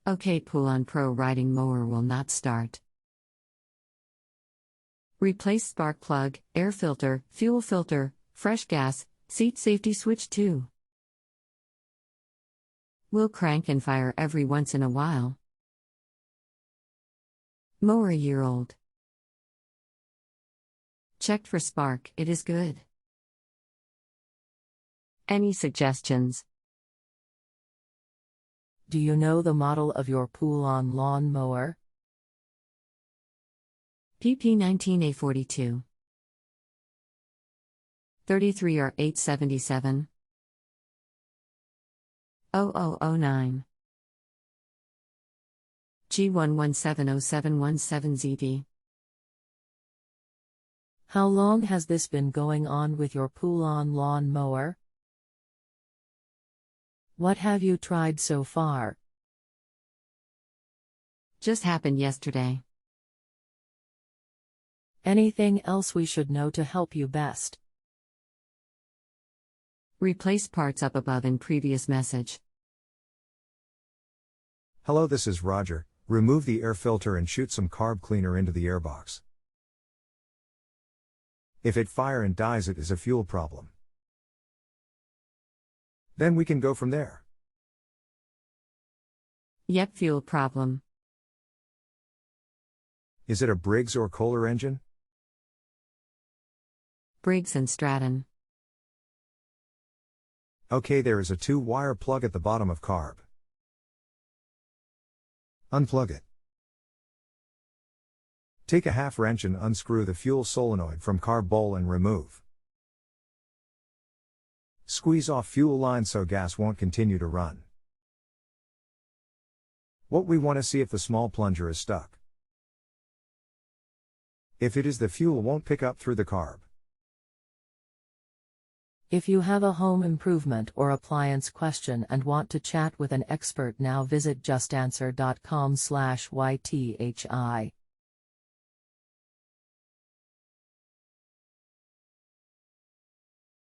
Okay, Poulan Pro riding mower will not start. Replace spark plug, air filter, fuel filter, fresh gas, seat safety switch too. Will crank and fire every once in a while. Mower a year old. Checked for spark, it is good. Any suggestions? Do you know the model of your Poulan lawn mower? PP 19A42. 33R877. 0009. G11701717ZD. How long has this been going on with your Poulan lawn mower? What have you tried so far? Just happened yesterday. Anything else we should know to help you best? Replace parts up above in previous message. Hello, this is Roger. Remove the air filter and shoot some carb cleaner into the airbox. If it fire and dies, it is a fuel problem. Then we can go from there. Yep, fuel problem. Is it a Briggs or Koehler engine? Briggs and Straton. Okay, there is a 2-wire plug at the bottom of carb. Unplug it. Take a half wrench and unscrew the fuel solenoid from carb bowl and remove. Squeeze off fuel line so gas won't continue to run. What we want to see if the small plunger is stuck. If it is, the fuel won't pick up through the carb. If you have a home improvement or appliance question and want to chat with an expert now, visit justanswer.com/ythi.